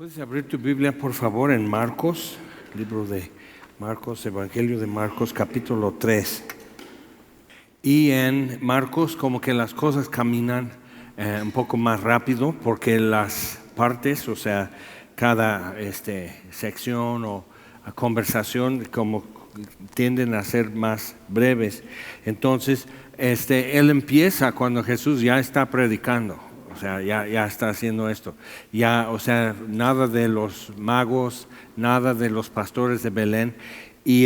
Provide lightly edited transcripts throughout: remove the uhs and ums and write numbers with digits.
Puedes abrir tu Biblia, por favor, en Marcos, libro de Marcos, Evangelio de Marcos, capítulo 3. Y en Marcos como que las cosas caminan un poco más rápido porque las partes, o sea, cada sección o conversación como tienden a ser más breves. Entonces, él empieza cuando Jesús ya está predicando. O sea, ya está haciendo esto. Ya, o sea, nada de los magos, nada de los pastores de Belén. Y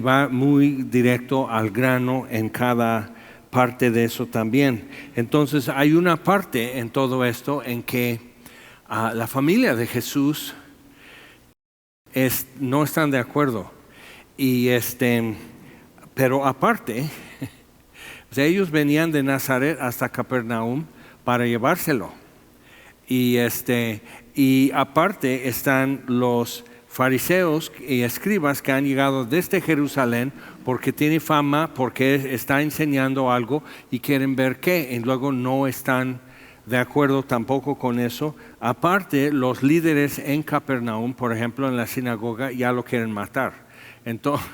va muy directo al grano en cada parte de eso también. Entonces, hay una parte en todo esto en que la familia de Jesús no están de acuerdo. Y pero aparte, o sea, ellos venían de Nazaret hasta Capernaum para llevárselo. Y aparte están los fariseos y escribas que han llegado desde Jerusalén porque tiene fama, porque está enseñando algo y quieren ver qué, y luego no están de acuerdo tampoco con eso. Aparte, los líderes en Capernaum, por ejemplo, en la sinagoga, ya lo quieren matar. Entonces,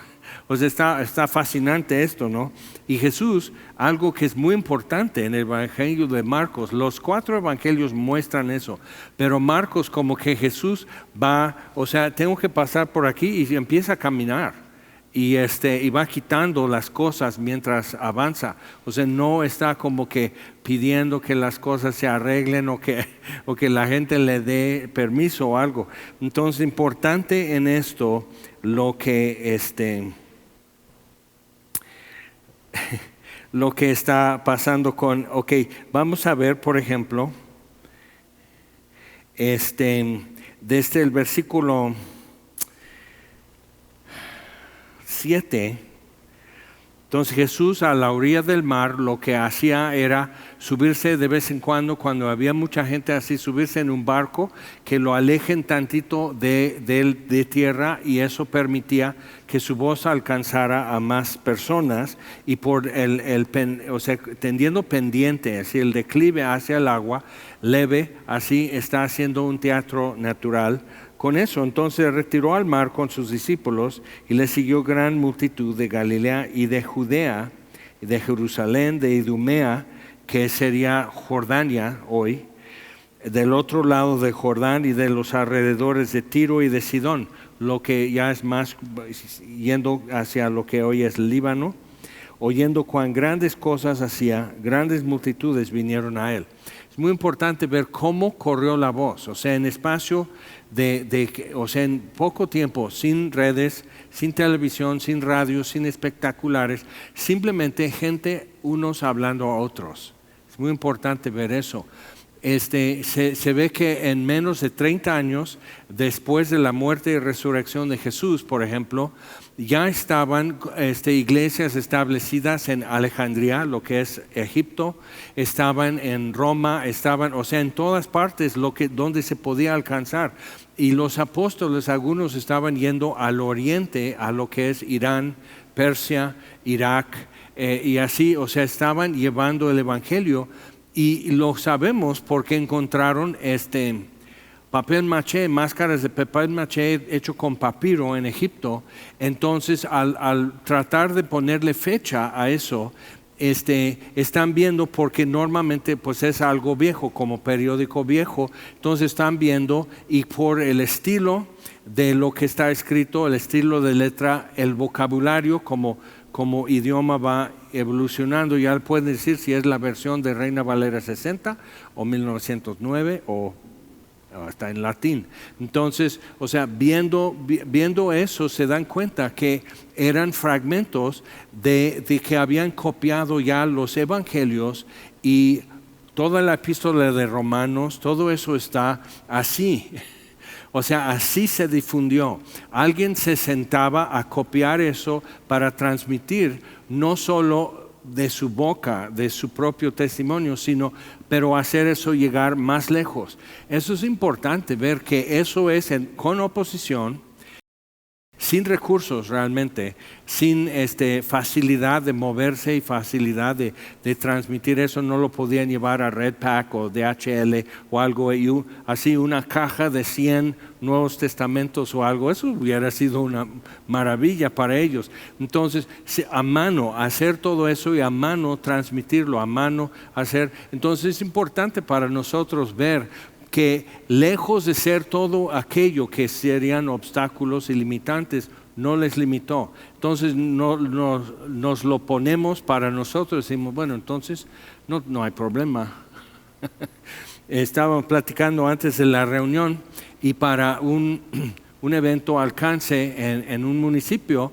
pues está fascinante esto, ¿no? Y Jesús, algo que es muy importante en el Evangelio de Marcos, los 4 evangelios muestran eso, pero Marcos como que Jesús va, o sea, tengo que pasar por aquí y empieza a caminar. Y va quitando las cosas mientras avanza. O sea, no está como que pidiendo que las cosas se arreglen o que la gente le dé permiso o algo. Entonces, importante en esto lo que lo que está pasando vamos a ver, por ejemplo, desde el versículo 7. Entonces Jesús a la orilla del mar lo que hacía era subirse de vez en cuando había mucha gente así, subirse en un barco que lo alejen tantito de tierra, y eso permitía que su voz alcanzara a más personas, y por tendiendo pendiente, así el declive hacia el agua leve, así está haciendo un teatro natural. Con eso, entonces retiró al mar con sus discípulos y le siguió gran multitud de Galilea y de Judea, y de Jerusalén, de Idumea, que sería Jordania hoy, del otro lado de Jordán y de los alrededores de Tiro y de Sidón, lo que ya es más yendo hacia lo que hoy es Líbano. Oyendo cuán grandes cosas hacía, grandes multitudes vinieron a él. Es muy importante ver cómo corrió la voz, o sea, en espacio o sea, en poco tiempo, sin redes, sin televisión, sin radio, sin espectaculares, simplemente gente unos hablando a otros. Es muy importante ver eso. Se ve que en menos de 30 años, después de la muerte y resurrección de Jesús, por ejemplo, ya estaban iglesias establecidas en Alejandría, lo que es Egipto, estaban en Roma, o sea, en todas partes donde se podía alcanzar. Y los apóstoles, algunos estaban yendo al oriente, a lo que es Irán, Persia, Irak, y así, o sea, estaban llevando el evangelio. Y lo sabemos porque encontraron papel maché, máscaras de papel maché hecho con papiro en Egipto. Entonces, al tratar de ponerle fecha a eso, están viendo, porque normalmente pues es algo viejo, como periódico viejo. Entonces están viendo, y por el estilo de lo que está escrito, el estilo de letra, el vocabulario como idioma va evolucionando. Ya pueden decir si es la versión de Reina Valera 60 o 1909 o hasta en latín. Entonces, o sea, viendo eso, se dan cuenta que eran fragmentos de que habían copiado ya los evangelios, y toda la epístola de Romanos, todo eso está así. O sea, así se difundió. Alguien se sentaba a copiar eso para transmitir, no solo de su boca, de su propio testimonio, pero hacer eso llegar más lejos. Eso es importante, ver que eso es con oposición, sin recursos realmente, sin facilidad de moverse y facilidad de transmitir eso, no lo podían llevar a Red Pack o DHL o algo, y así una caja de 100 Nuevos Testamentos o algo, eso hubiera sido una maravilla para ellos. Entonces, a mano hacer todo eso y a mano transmitirlo, a mano hacer. Entonces es importante para nosotros ver que lejos de ser todo aquello que serían obstáculos y limitantes, no les limitó. Entonces nos lo ponemos para nosotros, decimos, bueno, entonces no hay problema. Estábamos platicando antes de la reunión y para un evento alcance en un municipio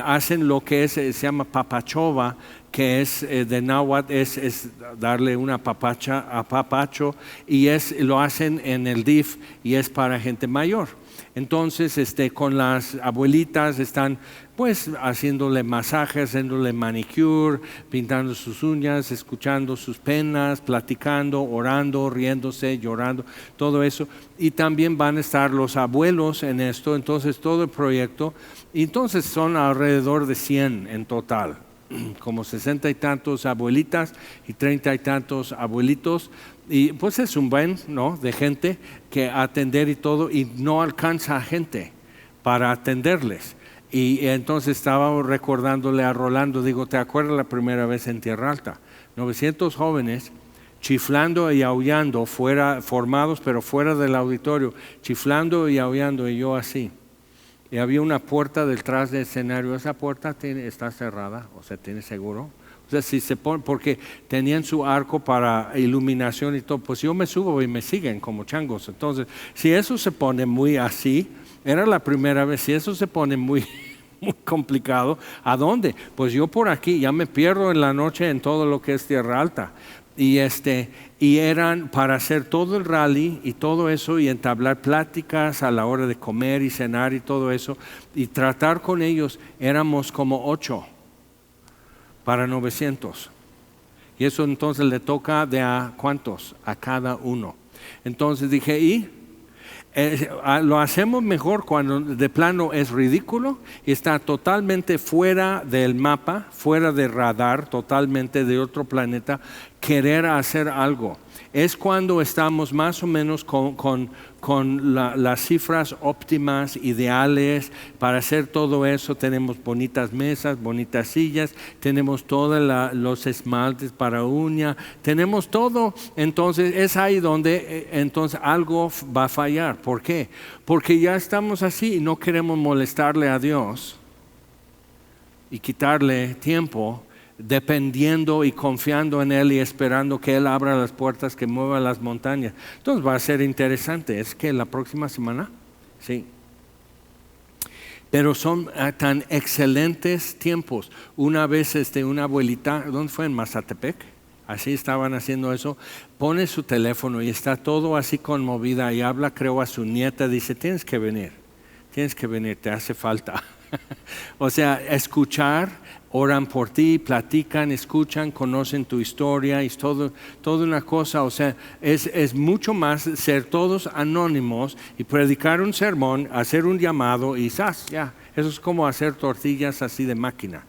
hacen lo que se llama papachova, que es de náhuatl, es darle una papacha a papacho, y lo hacen en el DIF y es para gente mayor. Entonces con las abuelitas están pues haciéndole masajes, haciéndole manicure, pintando sus uñas, escuchando sus penas, platicando, orando, riéndose, llorando, todo eso. Y también van a estar los abuelos en esto, entonces todo el proyecto, y entonces son alrededor de 100 en total, como 60 y tantos abuelitas y 30 y tantos abuelitos. Y pues es un buen, ¿no?, de gente que atender y todo, y no alcanza gente para atenderles. Y entonces estaba recordándole a Rolando, digo, ¿te acuerdas la primera vez en Tierra Alta? 900 jóvenes chiflando y aullando, formados pero fuera del auditorio, chiflando y aullando, y yo así. Y había una puerta detrás del escenario, esa puerta está cerrada, o sea, tiene seguro. O sea, si se pone, porque tenían su arco para iluminación y todo, pues yo me subo y me siguen como changos. Entonces, si eso se pone muy así, era la primera vez, si eso se pone muy complicado, ¿a dónde? Pues yo por aquí, ya me pierdo en la noche en todo lo que es Tierra Alta. Y eran para hacer todo el rally y todo eso, y entablar pláticas a la hora de comer y cenar y todo eso, y tratar con ellos. Éramos como 8 para 900, y eso entonces le toca de a ¿cuántos? A cada uno. Entonces dije, lo hacemos mejor cuando de plano es ridículo y está totalmente fuera del mapa, fuera de radar, totalmente de otro planeta, querer hacer algo. Es cuando estamos más o menos con las cifras óptimas, ideales para hacer todo eso. Tenemos bonitas mesas, bonitas sillas, tenemos todos los esmaltes para uña, tenemos todo. Entonces es ahí donde entonces algo va a fallar. ¿Por qué? Porque ya estamos así y no queremos molestarle a Dios y quitarle tiempo, dependiendo y confiando en Él y esperando que Él abra las puertas, que mueva las montañas. Entonces va a ser interesante. ¿Es que la próxima semana? Sí. Pero son tan excelentes tiempos. Una vez una abuelita, ¿dónde fue? En Mazatepec. Así estaban haciendo eso. Pone su teléfono y está todo así conmovida y habla, creo, a su nieta. Dice, tienes que venir, te hace falta. O sea, escuchar. Oran por ti, platican, escuchan, conocen tu historia, es toda una cosa. O sea, es mucho más ser todos anónimos y predicar un sermón, hacer un llamado y ya. Eso es como hacer tortillas así de máquina.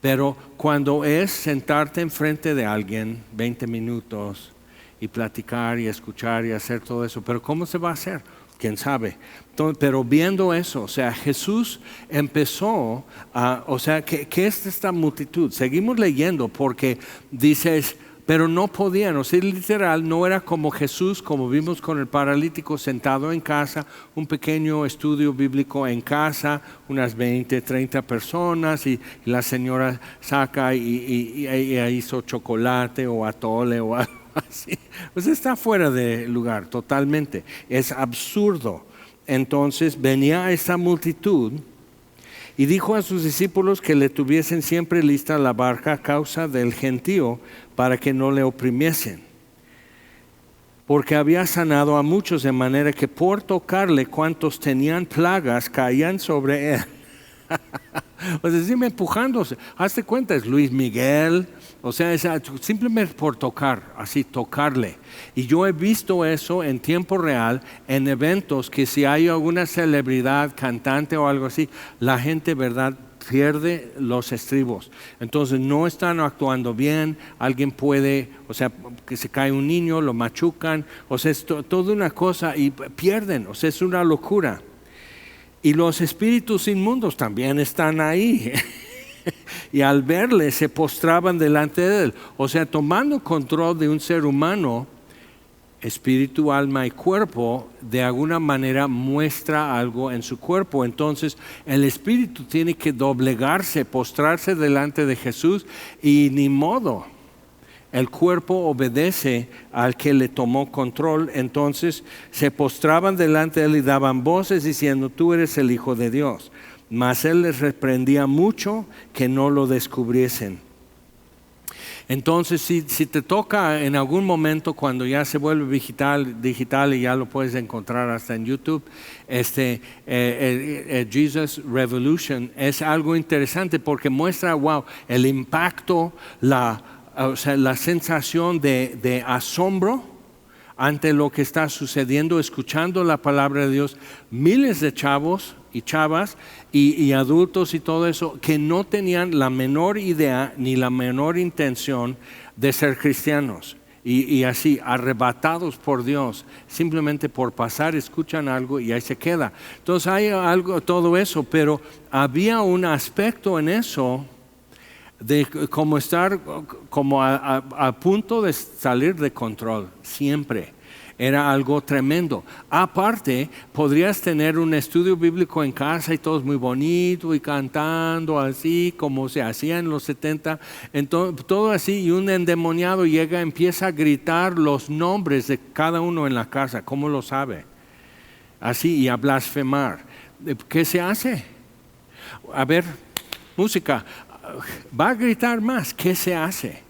Pero cuando es sentarte enfrente de alguien 20 minutos y platicar y escuchar y hacer todo eso, pero ¿cómo se va a hacer? ¿Quién sabe? Entonces, pero viendo eso, o sea, Jesús empezó o sea, ¿qué es esta multitud? Seguimos leyendo porque dices, pero no podían, o sea, literal, no era como Jesús, como vimos con el paralítico sentado en casa, un pequeño estudio bíblico en casa, unas 20, 30 personas, y la señora saca y hizo chocolate o atole o algo así. Pues está fuera de lugar totalmente, es absurdo. Entonces venía esa multitud y dijo a sus discípulos que le tuviesen siempre lista la barca a causa del gentío, para que no le oprimiesen, porque había sanado a muchos, de manera que por tocarle cuantos tenían plagas caían sobre él. O sea, siempre empujándose. Hazte cuenta, es Luis Miguel. O sea, es simplemente por tocar, así tocarle. Y yo he visto eso en tiempo real, en eventos que si hay alguna celebridad, cantante o algo así, la gente, ¿verdad?, pierde los estribos. Entonces no están actuando bien, alguien puede, o sea, que se cae un niño, lo machucan, o sea, es toda una cosa y pierden, o sea, es una locura. Y los espíritus inmundos también están ahí. Y al verle se postraban delante de él. O sea, tomando control de un ser humano, espíritu, alma y cuerpo, de alguna manera muestra algo en su cuerpo. Entonces el espíritu tiene que doblegarse, postrarse delante de Jesús y ni modo. El cuerpo obedece al que le tomó control. Entonces se postraban delante de él y daban voces diciendo: tú eres el Hijo de Dios. Mas él les reprendía mucho que no lo descubriesen. Entonces, si te toca en algún momento, cuando ya se vuelve digital y ya lo puedes encontrar hasta en YouTube, Jesus Revolution es algo interesante porque muestra, wow, el impacto, la sensación de asombro ante lo que está sucediendo, escuchando la palabra de Dios. Miles de chavos y chavas y adultos y todo eso que no tenían la menor idea ni la menor intención de ser cristianos y así arrebatados por Dios simplemente por pasar, escuchan algo y ahí se queda. Entonces hay algo, todo eso, pero había un aspecto en eso de como estar como a punto de salir de control siempre. Era algo tremendo. Aparte, podrías tener un estudio bíblico en casa y todo es muy bonito y cantando así como se hacía en los 70. Entonces, todo así, y un endemoniado llega, empieza a gritar los nombres de cada uno en la casa. ¿Cómo lo sabe? Así, y a blasfemar. ¿Qué se hace? A ver, música. Va a gritar más. ¿Qué se hace?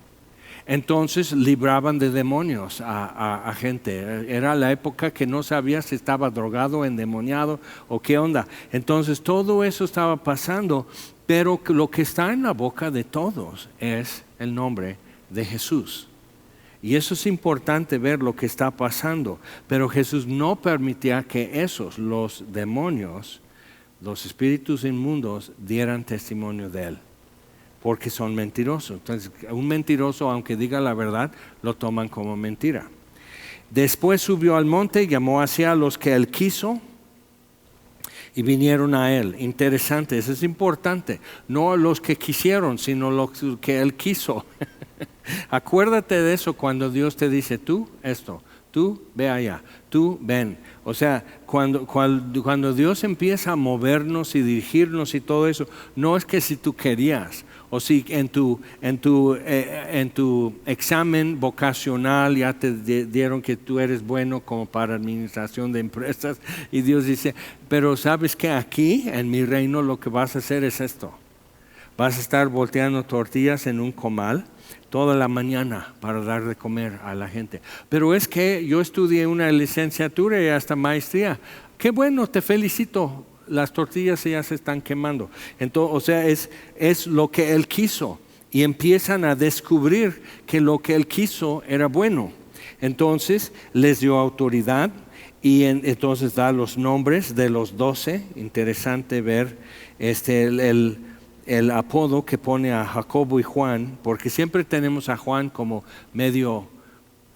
Entonces libraban de demonios a gente. Era la época que no sabía si estaba drogado, endemoniado o qué onda. Entonces todo eso estaba pasando, pero lo que está en la boca de todos es el nombre de Jesús. Y eso es importante ver lo que está pasando. Pero Jesús no permitía que los demonios, los espíritus inmundos, dieran testimonio de él. Porque son mentirosos. Entonces, un mentiroso, aunque diga la verdad, lo toman como mentira. Después subió al monte, llamó hacia los que él quiso y vinieron a él. Interesante, eso es importante. No los que quisieron, sino los que él quiso. Acuérdate de eso cuando Dios te dice: tú esto, tú ve allá, tú ven. O sea, cuando Dios empieza a movernos y dirigirnos y todo eso, no es que si tú querías, o si en tu examen vocacional ya te dieron que tú eres bueno como para administración de empresas, y Dios dice: pero sabes que aquí en mi reino lo que vas a hacer es esto. Vas a estar volteando tortillas en un comal toda la mañana para dar de comer a la gente. Pero es que yo estudié una licenciatura y hasta maestría. Qué bueno, te felicito. Las tortillas ya se están quemando. Entonces, o sea, es lo que él quiso. Y empiezan a descubrir que lo que él quiso era bueno. Entonces les dio autoridad y entonces da los nombres de los 12. Interesante ver el apodo que pone a Jacobo y Juan, porque siempre tenemos a Juan como medio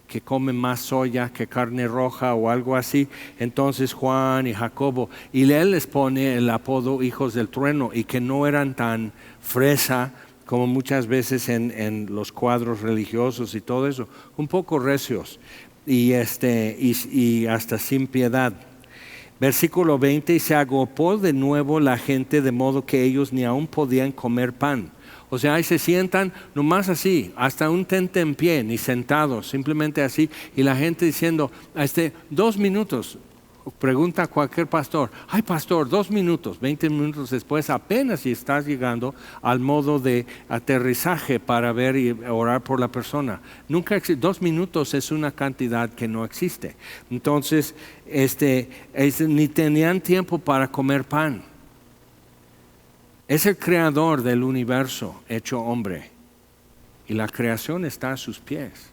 que come más soya que carne roja o algo así. Entonces Juan y Jacobo, y él les pone el apodo hijos del trueno, y que no eran tan fresa como muchas veces en los cuadros religiosos y todo eso, un poco recios y hasta sin piedad. Versículo 20, y se agolpó de nuevo la gente de modo que ellos ni aún podían comer pan. O sea, ahí se sientan nomás así, hasta un tentempié, ni sentados, simplemente así. Y la gente diciendo: 2 minutos. Pregunta a cualquier pastor: ay pastor, 2 minutos. 20 minutos después apenas si estás llegando al modo de aterrizaje para ver y orar por la persona. Nunca 2 minutos es una cantidad que no existe. Entonces, ni tenían tiempo para comer pan. Es el creador del universo hecho hombre. Y la creación está a sus pies.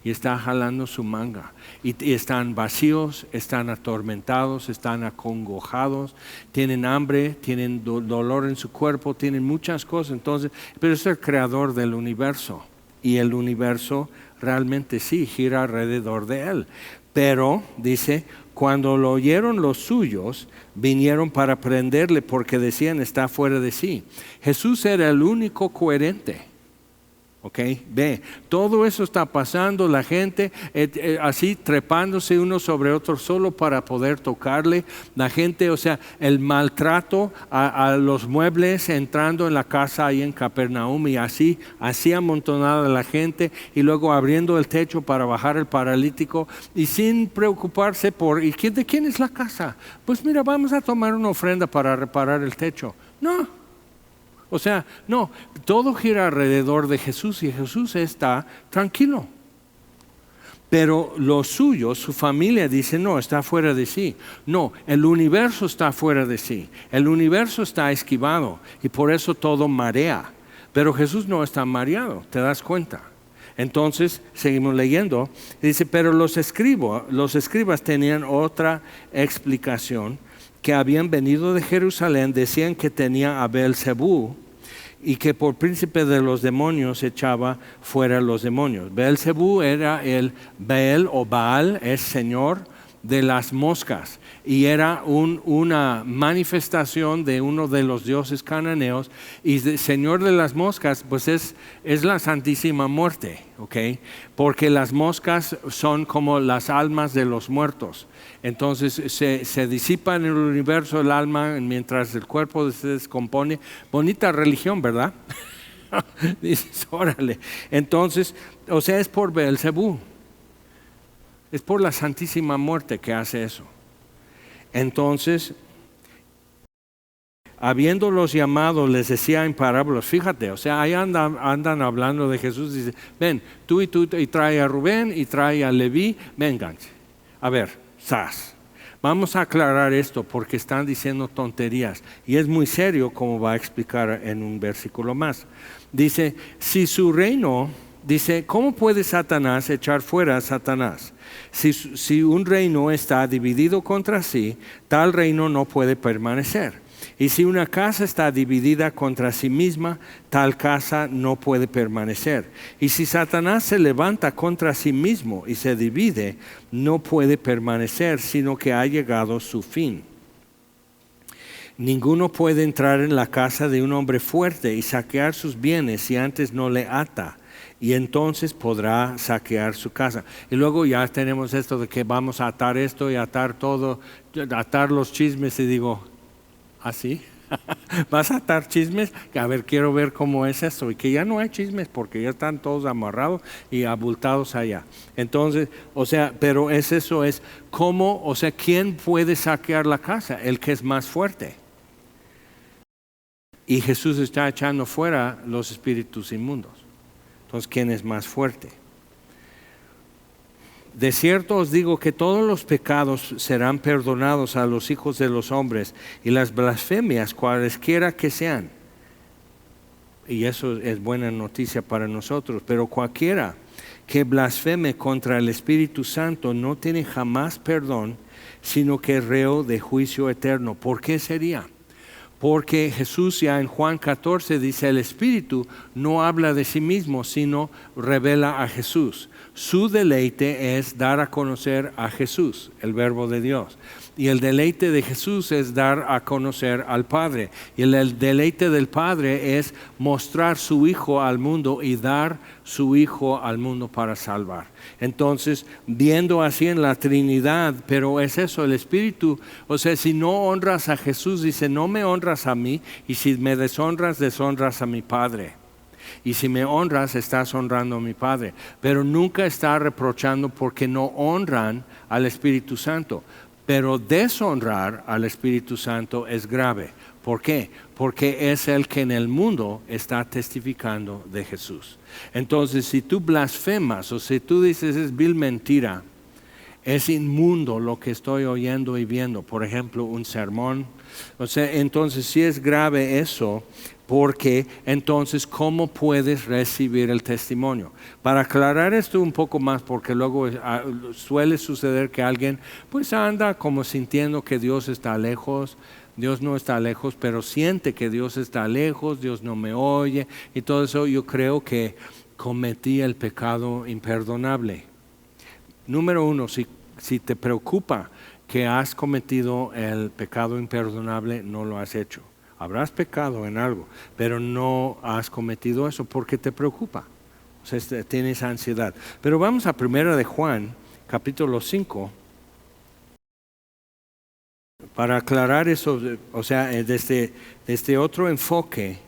Y está jalando su manga. Y están vacíos, están atormentados, están acongojados, tienen hambre, tienen dolor en su cuerpo, tienen muchas cosas. Entonces, pero es el creador del universo. Y el universo realmente sí gira alrededor de él. Pero, dice, cuando lo oyeron los suyos, vinieron para prenderle porque decían está fuera de sí. Jesús era el único coherente. Ok, ve, todo eso está pasando, la gente así trepándose uno sobre otro solo para poder tocarle, la gente, o sea, el maltrato a los muebles entrando en la casa ahí en Capernaum y así amontonada la gente y luego abriendo el techo para bajar el paralítico y sin preocuparse ¿de quién es la casa? Pues mira, vamos a tomar una ofrenda para reparar el techo. No. O sea, no, todo gira alrededor de Jesús y Jesús está tranquilo. Pero los suyos, su familia dice, no, está fuera de sí. No, el universo está fuera de sí. El universo está esquivado y por eso todo marea. Pero Jesús no está mareado, ¿te das cuenta? Entonces, seguimos leyendo. Dice, pero los escribas tenían otra explicación. Que habían venido de Jerusalén, decían que tenía a Beelzebú y que por príncipe de los demonios echaba fuera los demonios. Beelzebú era el Beel o Baal, es señor de las moscas y era una manifestación de uno de los dioses cananeos y señor de las moscas pues es la santísima muerte, ¿ok? Porque las moscas son como las almas de los muertos. Entonces se disipa en el universo el alma mientras el cuerpo se descompone. Bonita religión, ¿verdad? Dices, órale. Entonces, o sea, es por Beelzebú. Es por la santísima muerte que hace eso. Entonces, habiéndolos llamado, les decía en parábolas, fíjate, o sea, ahí andan hablando de Jesús, dice, ven, tú, y trae a Rubén, y trae a Leví, vengan. A ver, vamos a aclarar esto porque están diciendo tonterías, y es muy serio como va a explicar en un versículo más. Dice, si su reino, dice, ¿cómo puede Satanás echar fuera a Satanás? Si un reino está dividido contra sí, tal reino no puede permanecer. Y si una casa está dividida contra sí misma, tal casa no puede permanecer. Y si Satanás se levanta contra sí mismo y se divide, no puede permanecer, sino que ha llegado su fin. Ninguno puede entrar en la casa de un hombre fuerte y saquear sus bienes si antes no le ata. Y entonces podrá saquear su casa. Y luego ya tenemos esto de que vamos a atar esto y atar todo, atar los chismes y digo, ¿así? ¿Vas a atar chismes? A ver, quiero ver cómo es esto. Y que ya no hay chismes porque ya están todos amarrados y abultados allá. Entonces, o sea, pero eso es cómo, o sea, ¿quién puede saquear la casa? El que es más fuerte. Y Jesús está echando fuera los espíritus inmundos. Entonces, ¿quién es más fuerte? De cierto os digo que todos los pecados serán perdonados a los hijos de los hombres y las blasfemias cualesquiera que sean. Y eso es buena noticia para nosotros. Pero cualquiera que blasfeme contra el Espíritu Santo no tiene jamás perdón, sino que es reo de juicio eterno. ¿Por qué sería? Porque Jesús ya en Juan 14 dice, el Espíritu no habla de sí mismo, sino revela a Jesús. Su deleite es dar a conocer a Jesús, el Verbo de Dios. Y el deleite de Jesús es dar a conocer al Padre. Y el deleite del Padre es mostrar su Hijo al mundo y dar su Hijo al mundo para salvar. Entonces, viendo así en la Trinidad, pero es eso, el Espíritu, o sea, si no honras a Jesús, dice, no me honras a mí, y si me deshonras, deshonras a mi Padre. Y si me honras, estás honrando a mi Padre. Pero nunca está reprochando porque no honran al Espíritu Santo. Pero deshonrar al Espíritu Santo es grave. ¿Por qué? Porque es el que en el mundo está testificando de Jesús. Entonces, si tú blasfemas o si tú dices es vil mentira, Es inmundo lo que estoy oyendo y viendo. Por ejemplo, un sermón. O sea, entonces sí es grave eso, porque entonces, ¿cómo puedes recibir el testimonio? Para aclarar esto un poco más, porque luego suele suceder que alguien pues anda como sintiendo que Dios está lejos. Dios no está lejos, pero siente que Dios está lejos, Dios no me oye, y todo eso. Yo creo que cometí el pecado imperdonable. Número uno, si te preocupa que has cometido el pecado imperdonable, no lo has hecho. Habrás pecado en algo, pero no has cometido eso porque te preocupa. O sea, tienes ansiedad. Pero vamos a 1 de Juan, capítulo 5, para aclarar eso, o sea, desde otro enfoque.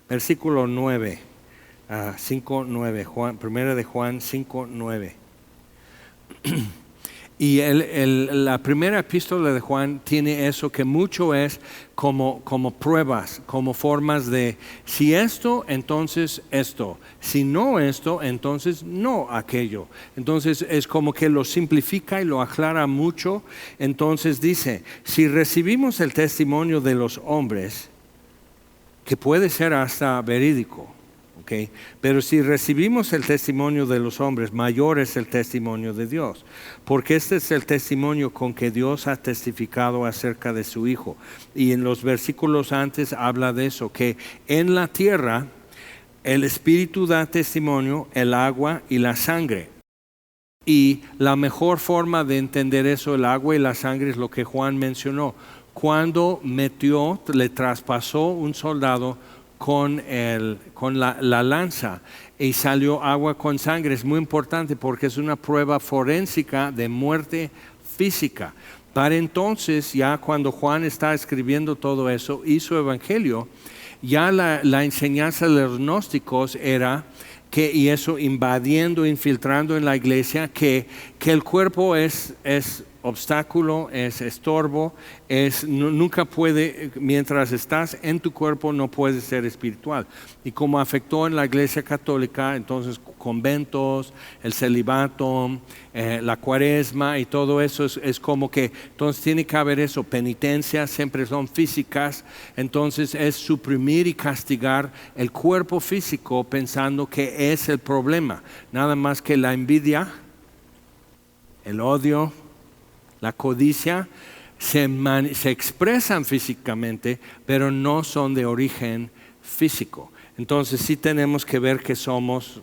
Versículo 9, 5:9, 1 de Juan 5:9. Y la primera epístola de Juan tiene eso, que mucho es como pruebas, como formas de, si esto, entonces esto, si no esto, entonces no aquello. Entonces es como que lo simplifica y lo aclara mucho. Entonces dice, si recibimos el testimonio de los hombres, que puede ser hasta verídico, ¿okay? Pero si recibimos el testimonio de los hombres, mayor es el testimonio de Dios, porque este es el testimonio con que Dios ha testificado acerca de su Hijo. Y en los versículos antes habla de eso, que en la tierra el Espíritu da testimonio, el agua y la sangre. Y la mejor forma de entender eso, el agua y la sangre, es lo que Juan mencionó. Cuando le traspasó un soldado con la lanza y salió agua con sangre. Es muy importante porque es una prueba forénsica de muerte física. Para entonces, ya cuando Juan está escribiendo todo eso y su evangelio, ya la enseñanza de los gnósticos era que, y eso invadiendo, infiltrando en la iglesia, que el cuerpo es obstáculo, es estorbo, nunca puede, mientras estás en tu cuerpo no puedes ser espiritual. Y como afectó en la iglesia católica, entonces conventos, el celibato, la cuaresma y todo eso es como que, entonces tiene que haber eso, penitencias siempre son físicas, entonces es suprimir y castigar el cuerpo físico pensando que es el problema, nada más que la envidia, el odio, la codicia se expresan físicamente, pero no son de origen físico. Entonces sí tenemos que ver que somos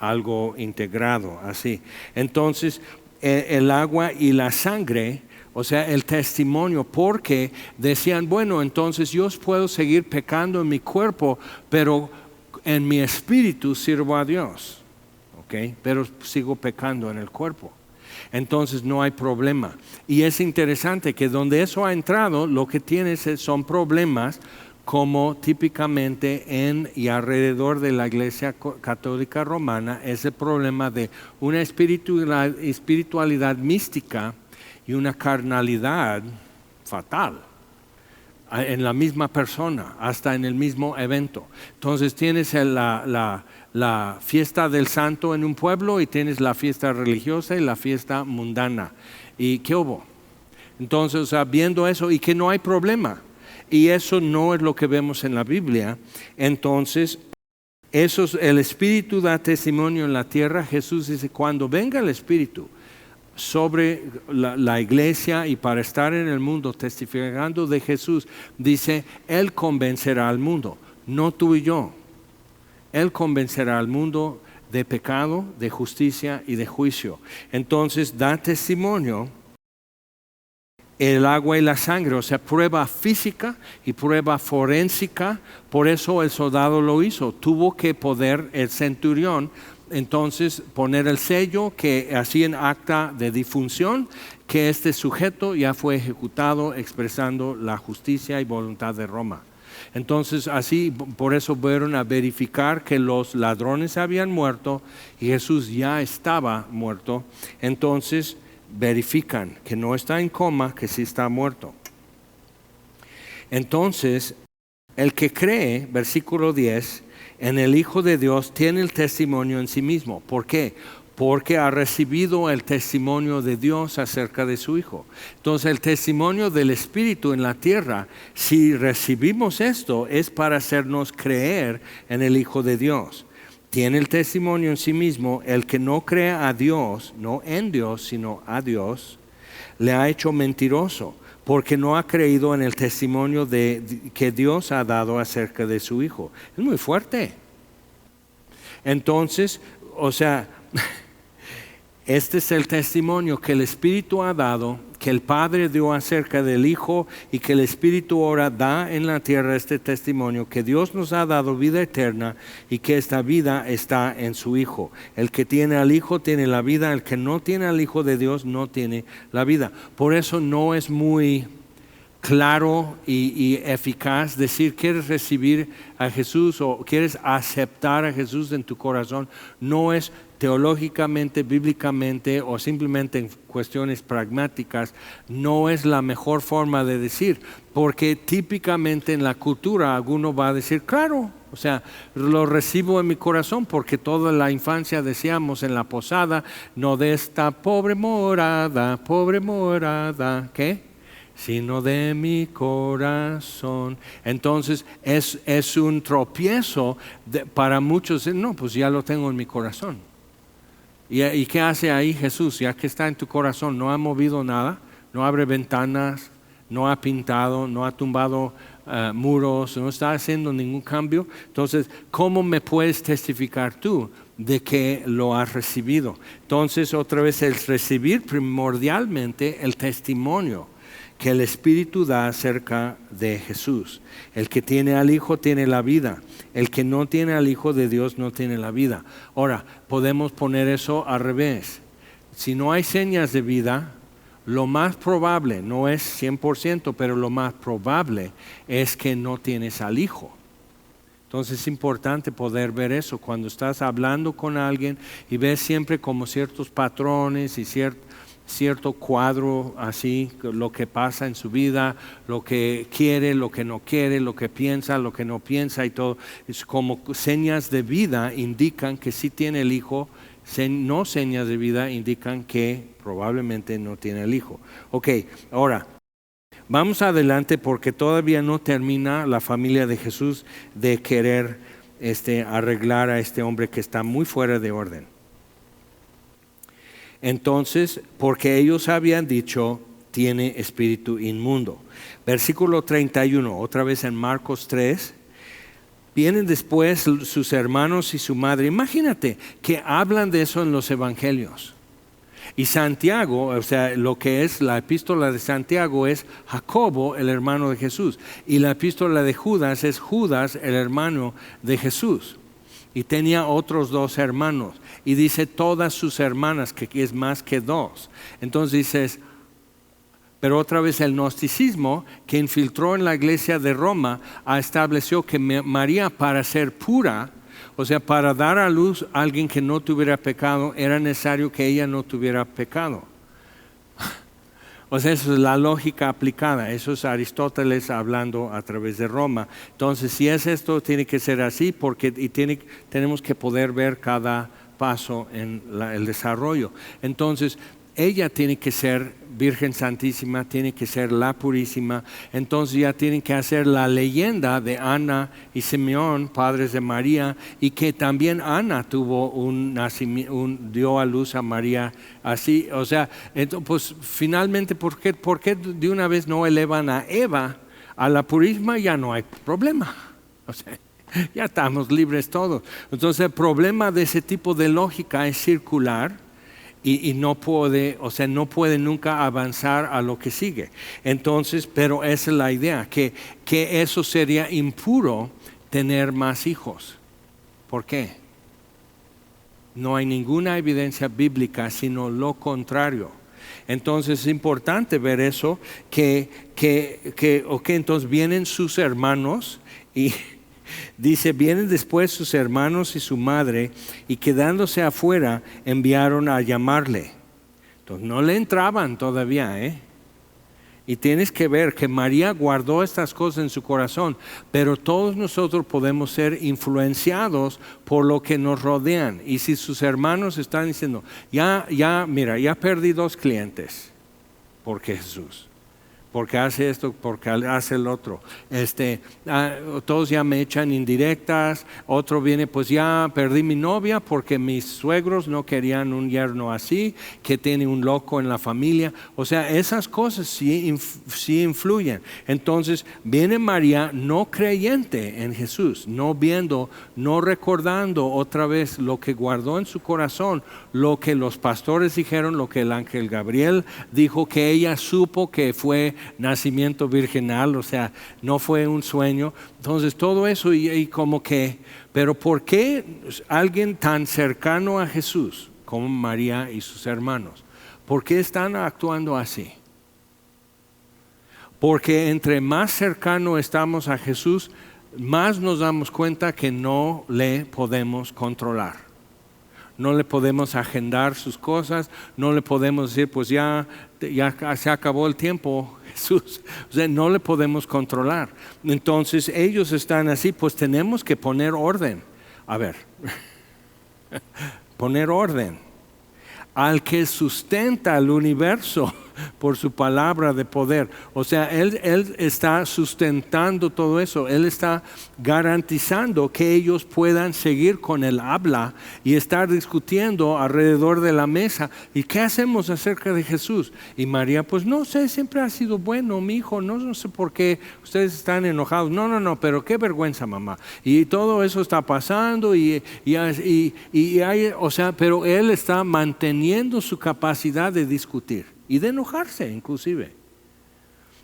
algo integrado, así. Entonces el agua y la sangre, o sea, el testimonio, porque decían, bueno, entonces yo puedo seguir pecando en mi cuerpo, pero en mi espíritu sirvo a Dios, ¿ok? Pero sigo pecando en el cuerpo. Entonces no hay problema. Y es interesante que donde eso ha entrado, lo que tienes son problemas como típicamente en y alrededor de la Iglesia Católica Romana, es el problema de una espiritualidad mística y una carnalidad fatal en la misma persona, hasta en el mismo evento. Entonces tienes la fiesta del santo en un pueblo y tienes la fiesta religiosa y la fiesta mundana. ¿Y qué hubo? Entonces, o sea, viendo eso y que no hay problema. Y eso no es lo que vemos en la Biblia. Entonces, el Espíritu da testimonio en la tierra. Jesús dice, cuando venga el Espíritu sobre la iglesia y para estar en el mundo testificando de Jesús, dice, Él convencerá al mundo, no tú y yo. Él convencerá al mundo de pecado, de justicia y de juicio. Entonces da testimonio el agua y la sangre, o sea, prueba física y prueba forénsica. Por eso el soldado lo hizo. Tuvo que poder el centurión entonces poner el sello que así en acta de difunción que este sujeto ya fue ejecutado expresando la justicia y voluntad de Roma. Entonces así, por eso fueron a verificar que los ladrones habían muerto y Jesús ya estaba muerto. Entonces verifican que no está en coma, que sí está muerto. Entonces el que cree, versículo 10, en el Hijo de Dios tiene el testimonio en sí mismo. ¿Por qué? Porque ha recibido el testimonio de Dios acerca de su Hijo. Entonces el testimonio del Espíritu en la tierra, si recibimos esto, es para hacernos creer en el Hijo de Dios. Tiene el testimonio en sí mismo. El que no cree a Dios, no en Dios, sino a Dios, le ha hecho mentiroso, porque no ha creído en el testimonio que Dios ha dado acerca de su Hijo. Es muy fuerte. Entonces, este es el testimonio que el Espíritu ha dado, que el Padre dio acerca del Hijo, y que el Espíritu ahora da en la tierra este testimonio, que Dios nos ha dado vida eterna y que esta vida está en su Hijo. El que tiene al Hijo tiene la vida, el que no tiene al Hijo de Dios no tiene la vida. Por eso no es muy claro y eficaz decir quieres recibir a Jesús o quieres aceptar a Jesús en tu corazón. No es teológicamente, bíblicamente o simplemente en cuestiones pragmáticas, no es la mejor forma de decir, porque típicamente en la cultura alguno va a decir, claro, lo recibo en mi corazón, porque toda la infancia decíamos en la posada, no de esta pobre morada, ¿qué? Sino de mi corazón. Entonces es un tropiezo para muchos. No, pues ya lo tengo en mi corazón. ¿Y qué hace ahí Jesús? Ya que está en tu corazón, no ha movido nada, no abre ventanas, no ha pintado, no ha tumbado muros, no está haciendo ningún cambio. Entonces, ¿cómo me puedes testificar tú de que lo has recibido? Entonces, otra vez, el recibir primordialmente el testimonio que el Espíritu da acerca de Jesús. El que tiene al Hijo tiene la vida. El que no tiene al Hijo de Dios no tiene la vida. Ahora, podemos poner eso al revés. Si no hay señas de vida, lo más probable, no es 100%, pero lo más probable es que no tienes al Hijo. Entonces es importante poder ver eso. Cuando estás hablando con alguien y ves siempre como ciertos patrones y cierto cuadro así, lo que pasa en su vida, lo que quiere, lo que no quiere, lo que piensa, lo que no piensa y todo, es como señas de vida indican que sí tiene el Hijo, no señas de vida indican que probablemente no tiene el Hijo. Ok, ahora vamos adelante porque todavía no termina la familia de Jesús de querer arreglar a este hombre que está muy fuera de orden. Entonces, porque ellos habían dicho, tiene espíritu inmundo. Versículo 31, otra vez en Marcos 3. Vienen después sus hermanos y su madre. Imagínate que hablan de eso en los evangelios. Y Santiago, lo que es la epístola de Santiago es Jacobo, el hermano de Jesús. Y la epístola de Judas es Judas, el hermano de Jesús. Y tenía otros 2 hermanos. Y dice todas sus hermanas, que es más que 2. Entonces dices, pero otra vez el gnosticismo que infiltró en la iglesia de Roma estableció que María, para ser pura, para dar a luz a alguien que no tuviera pecado, era necesario que ella no tuviera pecado. Eso es la lógica aplicada. Eso es Aristóteles hablando a través de Roma. Entonces, si es esto, tiene que ser así, tenemos que poder ver cada paso en el desarrollo. Entonces, ella tiene que ser Virgen Santísima, tiene que ser la Purísima. Entonces ya tienen que hacer la leyenda de Ana y Simeón, padres de María, y que también Ana tuvo dio a luz a María así. Entonces, pues finalmente, ¿por qué de una vez no elevan a Eva a la Purísima? Ya no hay problema. Ya estamos libres todos. Entonces el problema de ese tipo de lógica es circular. Y no puede nunca avanzar a lo que sigue. Entonces, pero esa es la idea, que eso sería impuro tener más hijos. ¿Por qué? No hay ninguna evidencia bíblica, sino lo contrario. Entonces es importante ver eso, entonces vienen sus hermanos y dice, vienen después sus hermanos y su madre, y quedándose afuera enviaron a llamarle. Entonces no le entraban todavía, Y tienes que ver que María guardó estas cosas en su corazón, pero todos nosotros podemos ser influenciados por lo que nos rodean. Y si sus hermanos están diciendo, mira, ya perdí 2 clientes, porque Jesús. Porque hace esto, porque hace el otro. Todos ya me echan indirectas. Otro viene, pues ya perdí mi novia porque mis suegros no querían un yerno así, que tiene un loco en la familia. O sea, esas cosas sí influyen. Entonces viene María no creyente en Jesús, no viendo, no recordando otra vez lo que guardó en su corazón, lo que los pastores dijeron, lo que el ángel Gabriel dijo, que ella supo que fue nacimiento virginal, o sea, no fue un sueño. Entonces todo eso y como que, pero ¿por qué alguien tan cercano a Jesús como María y sus hermanos? ¿Por qué están actuando así? Porque entre más cercano estamos a Jesús, más nos damos cuenta que no le podemos controlar. No le podemos agendar sus cosas, no le podemos decir, pues ya se acabó el tiempo, Jesús. O sea, no le podemos controlar. Entonces ellos están así, pues tenemos que poner orden. A ver, poner orden. Al que sustenta el universo por su palabra de poder. O sea, Él está sustentando todo eso. Él está garantizando que ellos puedan seguir con el habla y estar discutiendo alrededor de la mesa. ¿Y qué hacemos acerca de Jesús? Y María, pues no sé, siempre ha sido bueno, mi hijo. No sé por qué ustedes están enojados. No, pero qué vergüenza, mamá. Y todo eso está pasando y hay, o sea, pero Él está manteniendo su capacidad de discutir. Y de enojarse inclusive.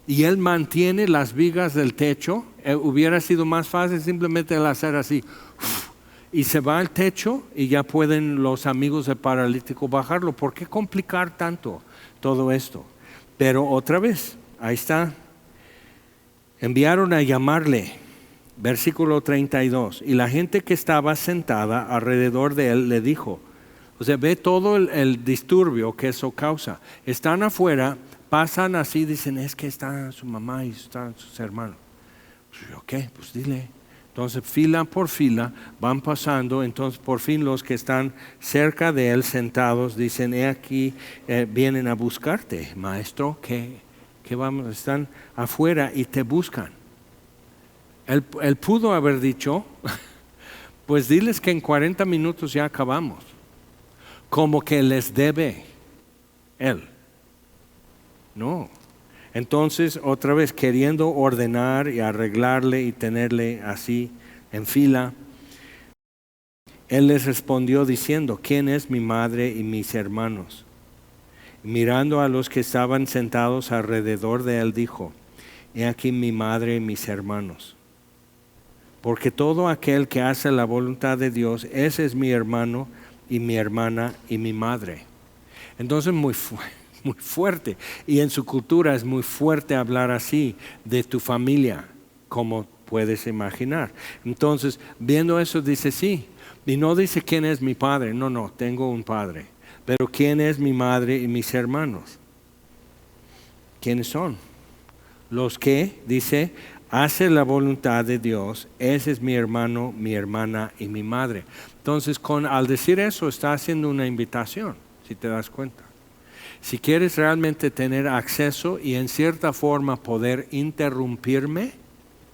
Y Él mantiene las vigas del techo. Hubiera sido más fácil simplemente el hacer así. Y se va al techo y ya pueden los amigos del paralítico bajarlo. ¿Por qué complicar tanto todo esto? Pero otra vez, ahí está. Enviaron a llamarle. Versículo 32. Y la gente que estaba sentada alrededor de Él le dijo. O sea, ve todo el disturbio que eso causa. Están afuera, pasan así, dicen, es que está su mamá y están sus hermanos. Ok, pues dile. Entonces, fila por fila, van pasando. Entonces, por fin los que están cerca de él sentados dicen, he aquí, vienen a buscarte, maestro, que vamos, están afuera y te buscan. Él pudo haber dicho, pues diles que en 40 minutos ya acabamos. Como que les debe Él. No. Entonces, otra vez, queriendo ordenar y arreglarle y tenerle así en fila, Él les respondió diciendo, ¿quién es mi madre y mis hermanos? Y mirando a los que estaban sentados alrededor de Él, dijo, he aquí mi madre y mis hermanos. Porque todo aquel que hace la voluntad de Dios, ese es mi hermano y mi hermana y mi madre. Entonces muy fuerte. Y en su cultura es muy fuerte hablar así de tu familia, como puedes imaginar. Entonces, viendo eso, dice sí. Y no dice quién es mi padre. No, tengo un padre. Pero quién es mi madre y mis hermanos. ¿Quiénes son? Los que, dice, hace la voluntad de Dios, ese es mi hermano, mi hermana y mi madre. Entonces, al decir eso, está haciendo una invitación, si te das cuenta. Si quieres realmente tener acceso y en cierta forma poder interrumpirme,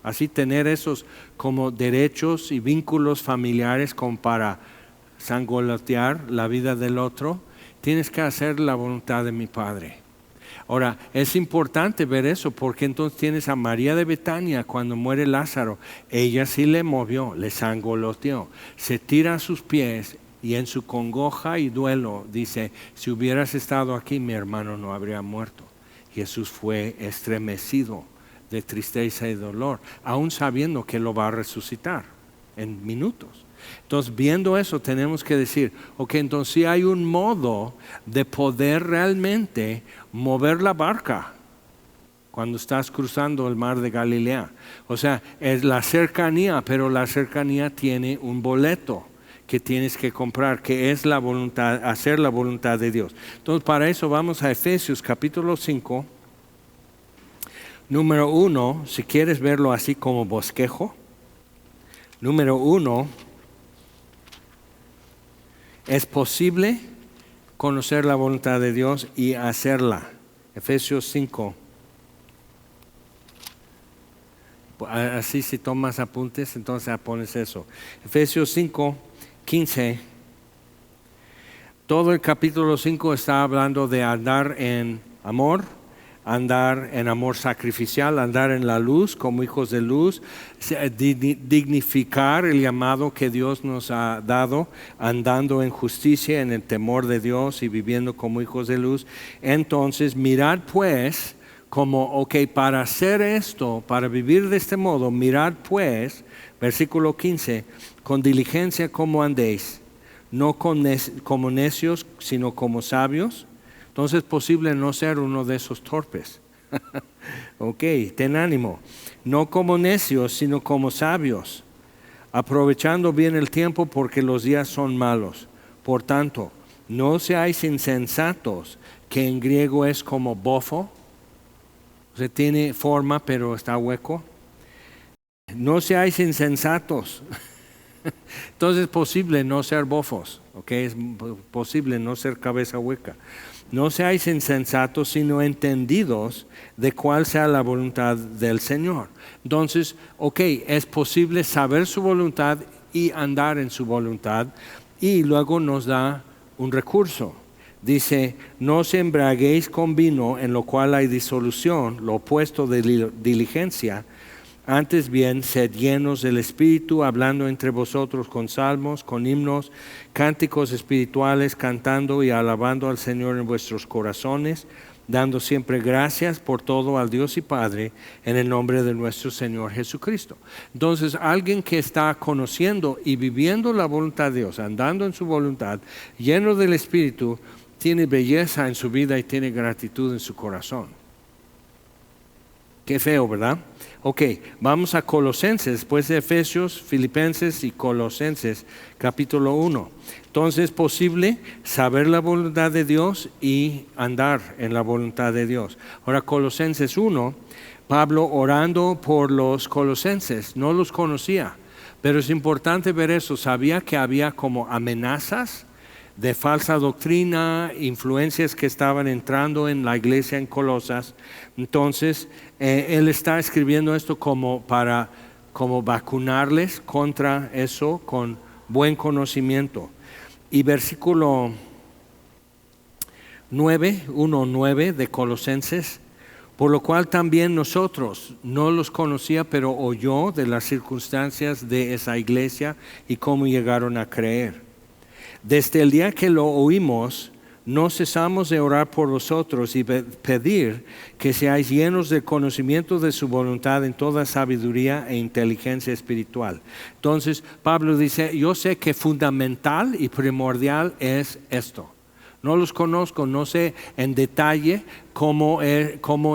así tener esos como derechos y vínculos familiares como para sangolotear la vida del otro, tienes que hacer la voluntad de mi Padre. Ahora, es importante ver eso porque entonces tienes a María de Betania cuando muere Lázaro. Ella sí le movió, le sangoloteó, se tira a sus pies y en su congoja y duelo dice, si hubieras estado aquí mi hermano no habría muerto. Jesús fue estremecido de tristeza y dolor, aún sabiendo que lo va a resucitar en minutos. Entonces, viendo eso, tenemos que decir, ok, entonces sí hay un modo de poder realmente mover la barca cuando estás cruzando el mar de Galilea. O sea, es la cercanía, pero la cercanía tiene un boleto que tienes que comprar, que es la voluntad, hacer la voluntad de Dios. Entonces, para eso vamos a Efesios capítulo 5. Número uno, si quieres verlo así como bosquejo, número uno, es posible conocer la voluntad de Dios y hacerla. Efesios 5. Así si tomas apuntes, entonces pones eso. Efesios 5, 15. Todo el capítulo 5 está hablando de andar en amor, andar en amor sacrificial, andar en la luz como hijos de luz, dignificar el llamado que Dios nos ha dado, andando en justicia, en el temor de Dios y viviendo como hijos de luz. Entonces, mirad pues como, para hacer esto, para vivir de este modo, mirad pues, versículo 15, con diligencia como andéis, no como necios, sino como sabios. Entonces es posible no ser uno de esos torpes. Ten ánimo. No como necios, sino como sabios, aprovechando bien el tiempo porque los días son malos. Por tanto, no seáis insensatos, que en griego es como bofo. O sea, tiene forma pero está hueco. No seáis insensatos. Entonces es posible no ser bofos, es posible no ser cabeza hueca. No seáis insensatos, sino entendidos de cuál sea la voluntad del Señor. Entonces, es posible saber su voluntad y andar en su voluntad, y luego nos da un recurso. Dice, no os embriaguéis con vino, en lo cual hay disolución, lo opuesto de diligencia. Antes bien, sed llenos del Espíritu, hablando entre vosotros con salmos, con himnos, cánticos espirituales, cantando y alabando al Señor en vuestros corazones, dando siempre gracias por todo al Dios y Padre, en el nombre de nuestro Señor Jesucristo. Entonces, alguien que está conociendo y viviendo la voluntad de Dios, andando en su voluntad, lleno del Espíritu, tiene belleza en su vida y tiene gratitud en su corazón. Qué feo, ¿verdad? Vamos a Colosenses, después de Efesios, Filipenses y Colosenses, capítulo 1. Entonces es posible saber la voluntad de Dios y andar en la voluntad de Dios. Ahora, Colosenses 1, Pablo orando por los colosenses, no los conocía, pero es importante ver eso. Sabía que había como amenazas de falsa doctrina, influencias que estaban entrando en la iglesia en Colosas. Entonces, él está escribiendo esto como vacunarles contra eso con buen conocimiento. Y versículo 1:9 de Colosenses, por lo cual también nosotros, no los conocía, pero oyó de las circunstancias de esa iglesia y cómo llegaron a creer. Desde el día que lo oímos, no cesamos de orar por vosotros y pedir que seáis llenos del conocimiento de su voluntad en toda sabiduría e inteligencia espiritual. Entonces, Pablo dice, yo sé que fundamental y primordial es esto. No los conozco, no sé en detalle cómo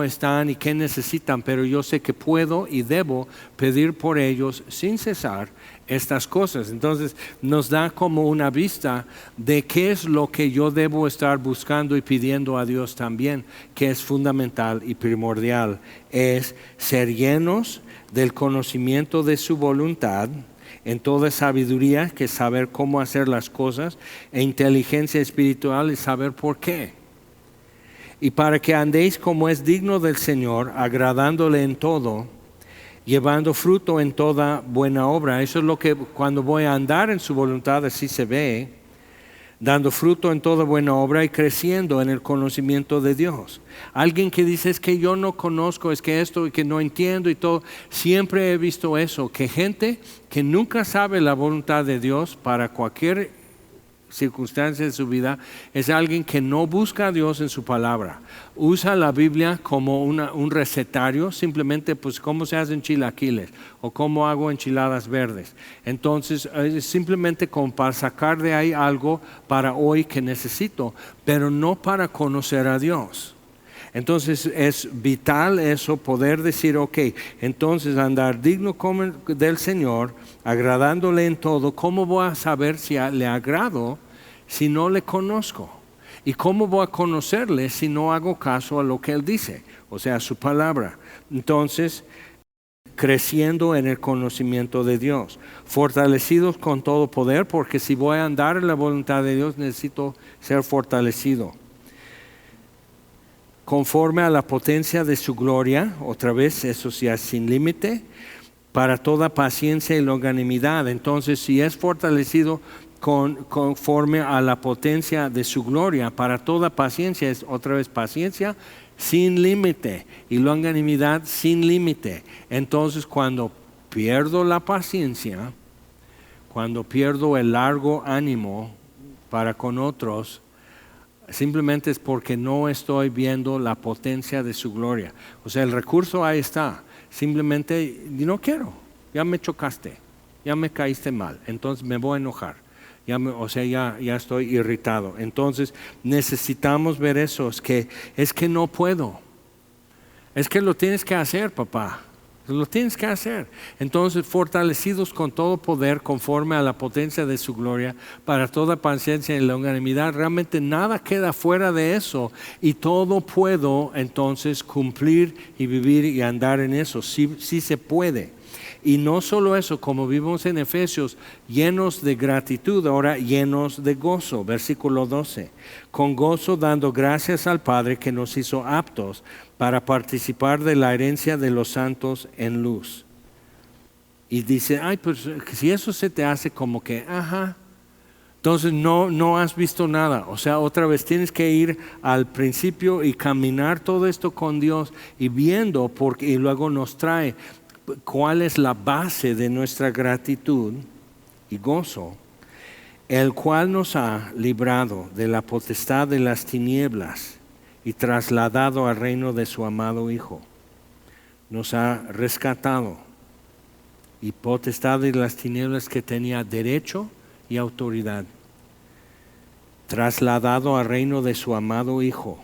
están y qué necesitan, pero yo sé que puedo y debo pedir por ellos sin cesar estas cosas. Entonces nos da como una vista de qué es lo que yo debo estar buscando y pidiendo a Dios también, que es fundamental y primordial, es ser llenos del conocimiento de su voluntad, en toda sabiduría, que es saber cómo hacer las cosas, e inteligencia espiritual y saber por qué. Y para que andéis como es digno del Señor, agradándole en todo, llevando fruto en toda buena obra. Eso es lo que cuando voy a andar en su voluntad, así se ve, dando fruto en toda buena obra y creciendo en el conocimiento de Dios. Alguien que dice, es que yo no conozco, es que esto y que no entiendo y todo. Siempre he visto eso, que gente que nunca sabe la voluntad de Dios para cualquier circunstancia de su vida, es alguien que no busca a Dios en su palabra. Usa la Biblia como un recetario, simplemente pues cómo se hacen chilaquiles o cómo hago enchiladas verdes. Entonces es simplemente como para sacar de ahí algo para hoy que necesito, pero no para conocer a Dios. Entonces es vital eso, poder decir, entonces andar digno como del Señor, agradándole en todo. ¿Cómo voy a saber si le agrado si no le conozco? ¿Y cómo voy a conocerle si no hago caso a lo que Él dice? O sea, a su palabra. Entonces, creciendo en el conocimiento de Dios, fortalecidos con todo poder, porque si voy a andar en la voluntad de Dios necesito ser fortalecido. Conforme a la potencia de su gloria, otra vez eso ya sin límite, para toda paciencia y longanimidad. Entonces, si es fortalecido conforme a la potencia de su gloria, para toda paciencia, es otra vez paciencia sin límite y longanimidad sin límite. Entonces, cuando pierdo la paciencia, cuando pierdo el largo ánimo para con otros, simplemente es porque no estoy viendo la potencia de su gloria. O sea, el recurso ahí está. Simplemente no quiero, ya me chocaste, ya me caíste mal, entonces me voy a enojar. Ya estoy irritado. Entonces necesitamos ver eso, es que no puedo. Es que lo tienes que hacer, papá. Lo tienes que hacer. Entonces, fortalecidos con todo poder, conforme a la potencia de su gloria, para toda paciencia y longanimidad, realmente nada queda fuera de eso. Y todo puedo entonces cumplir y vivir y andar en eso. Sí se puede. Y no solo eso, como vimos en Efesios, llenos de gratitud, ahora llenos de gozo. Versículo 12. Con gozo dando gracias al Padre que nos hizo aptos para participar de la herencia de los santos en luz. Y dice, pues si eso se te hace como que, entonces no has visto nada. O sea, otra vez tienes que ir al principio y caminar todo esto con Dios y viendo, y luego nos trae cuál es la base de nuestra gratitud y gozo, el cual nos ha librado de la potestad de las tinieblas y trasladado al reino de su amado Hijo. Nos ha rescatado, y potestad de las tinieblas que tenía derecho y autoridad, trasladado al reino de su amado Hijo,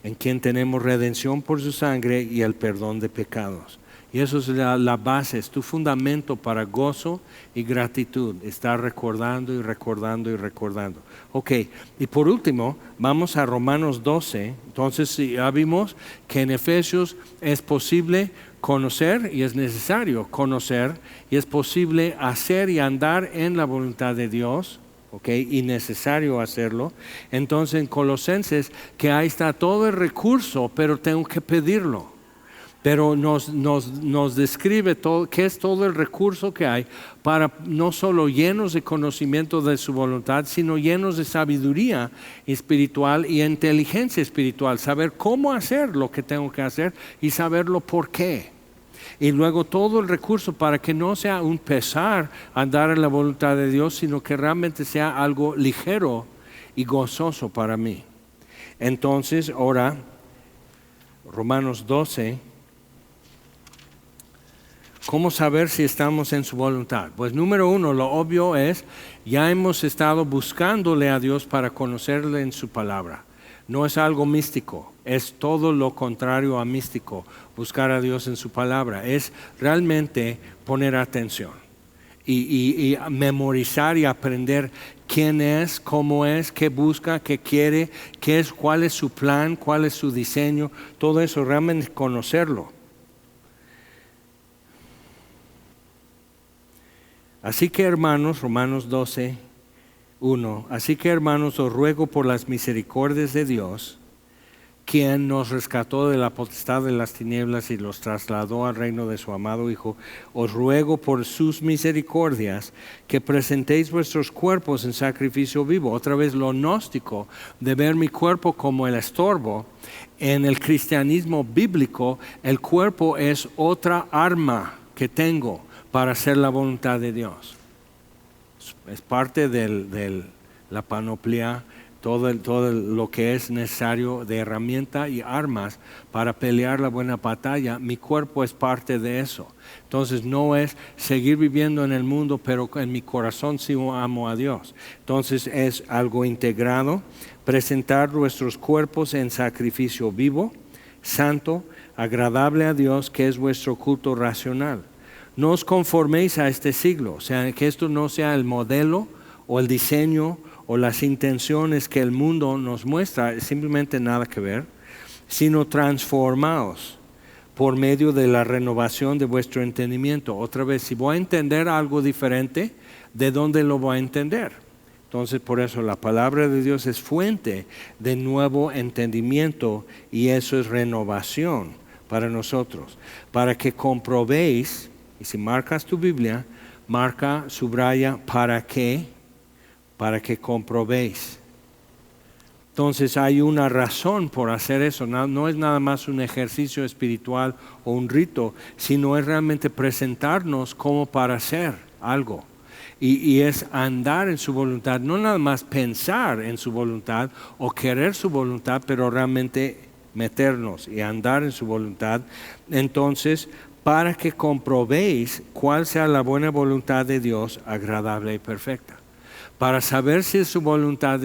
en quien tenemos redención por su sangre y el perdón de pecados. Y eso es la base, es tu fundamento para gozo y gratitud. Estar recordando y recordando y recordando. Ok, y por último, vamos a Romanos 12. Entonces, ya vimos que en Efesios es posible conocer y es necesario conocer y es posible hacer y andar en la voluntad de Dios. Y necesario hacerlo. Entonces en Colosenses, que ahí está todo el recurso, pero tengo que pedirlo. Pero nos describe qué es todo el recurso que hay para no solo llenos de conocimiento de su voluntad, sino llenos de sabiduría espiritual y inteligencia espiritual. Saber cómo hacer lo que tengo que hacer y saberlo por qué. Y luego todo el recurso para que no sea un pesar andar en la voluntad de Dios, sino que realmente sea algo ligero y gozoso para mí. Entonces, ahora, Romanos 12... ¿cómo saber si estamos en su voluntad? Pues número uno, lo obvio es, ya hemos estado buscándole a Dios para conocerle en su palabra. No es algo místico, es todo lo contrario a místico, buscar a Dios en su palabra. Es realmente poner atención y memorizar y aprender quién es, cómo es, qué busca, qué quiere, cuál es su plan, cuál es su diseño. Todo eso realmente conocerlo. Así que hermanos, Romanos 12, 1, así que hermanos, os ruego por las misericordias de Dios, quien nos rescató de la potestad de las tinieblas y los trasladó al reino de su amado Hijo, os ruego por sus misericordias que presentéis vuestros cuerpos en sacrificio vivo. Otra vez lo gnóstico de ver mi cuerpo como el estorbo. En el cristianismo bíblico, el cuerpo es otra arma que tengo para hacer la voluntad de Dios. Es parte de la panoplia, todo lo que es necesario de herramienta y armas para pelear la buena batalla. Mi cuerpo es parte de eso. Entonces no es seguir viviendo en el mundo, pero en mi corazón sí amo a Dios. Entonces es algo integrado. Presentar nuestros cuerpos en sacrificio vivo, santo, agradable a Dios, que es vuestro culto racional. No os conforméis a este siglo, o sea, que esto no sea el modelo o el diseño o las intenciones que el mundo nos muestra, simplemente nada que ver, sino transformaos por medio de la renovación de vuestro entendimiento. Otra vez, si voy a entender algo diferente, ¿de dónde lo voy a entender? Entonces, por eso la palabra de Dios es fuente de nuevo entendimiento y eso es renovación para nosotros. Para que comprobéis, y si marcas tu Biblia, marca, subraya, ¿para qué? Para que comprobéis. Entonces hay una razón por hacer eso, no es nada más un ejercicio espiritual o un rito, sino es realmente presentarnos como para hacer algo. Y es andar en su voluntad, no nada más pensar en su voluntad o querer su voluntad, pero realmente meternos y andar en su voluntad. Entonces, para que comprobéis cuál sea la buena voluntad de Dios, agradable y perfecta. Para saber si es su voluntad,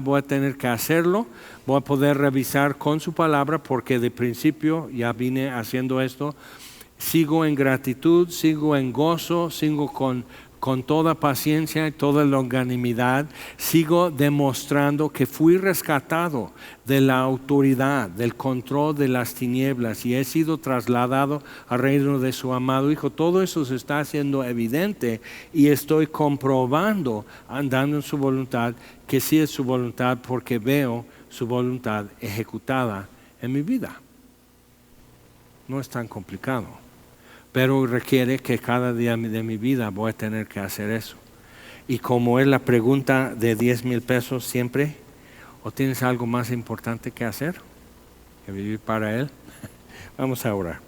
voy a tener que hacerlo, voy a poder revisar con su palabra, porque de principio ya vine haciendo esto. Sigo en gratitud, sigo en gozo, sigo con toda paciencia y toda longanimidad, sigo demostrando que fui rescatado de la autoridad, del control de las tinieblas y he sido trasladado al reino de su amado Hijo. Todo eso se está haciendo evidente y estoy comprobando, andando en su voluntad, que sí es su voluntad porque veo su voluntad ejecutada en mi vida. No es tan complicado. Pero requiere que cada día de mi vida voy a tener que hacer eso. Y como es la pregunta de 10,000 pesos siempre, ¿o tienes algo más importante que hacer? Que vivir para Él. Vamos a orar.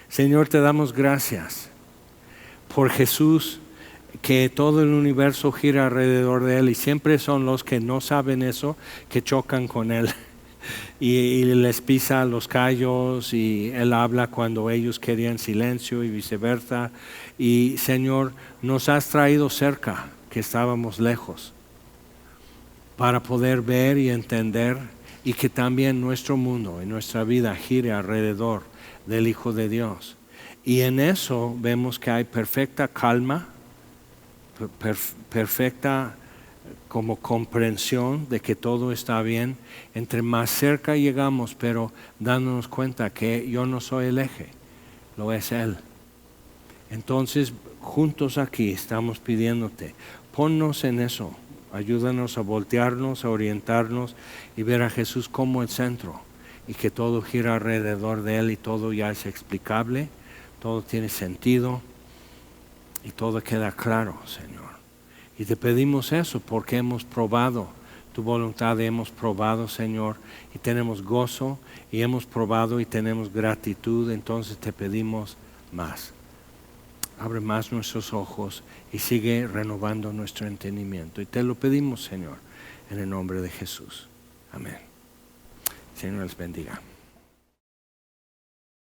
Señor, te damos gracias por Jesús, que todo el universo gira alrededor de Él y siempre son los que no saben eso, que chocan con Él. Y les pisa los callos y Él habla cuando ellos querían silencio y viceversa. Y Señor, nos has traído cerca, que estábamos lejos, para poder ver y entender y que también nuestro mundo y nuestra vida gire alrededor del Hijo de Dios. Y en eso vemos que hay perfecta calma, perfecta como comprensión de que todo está bien. Entre más cerca llegamos, pero dándonos cuenta que yo no soy el eje, lo es Él. Entonces, juntos aquí estamos pidiéndote, ponnos en eso, ayúdanos a voltearnos, a orientarnos y ver a Jesús como el centro y que todo gira alrededor de Él y todo ya es explicable, todo tiene sentido y todo queda claro, Señor. Y te pedimos eso porque hemos probado tu voluntad, hemos probado, Señor, y tenemos gozo, y hemos probado y tenemos gratitud. Entonces te pedimos más. Abre más nuestros ojos y sigue renovando nuestro entendimiento. Y te lo pedimos, Señor, en el nombre de Jesús. Amén. Señor les bendiga.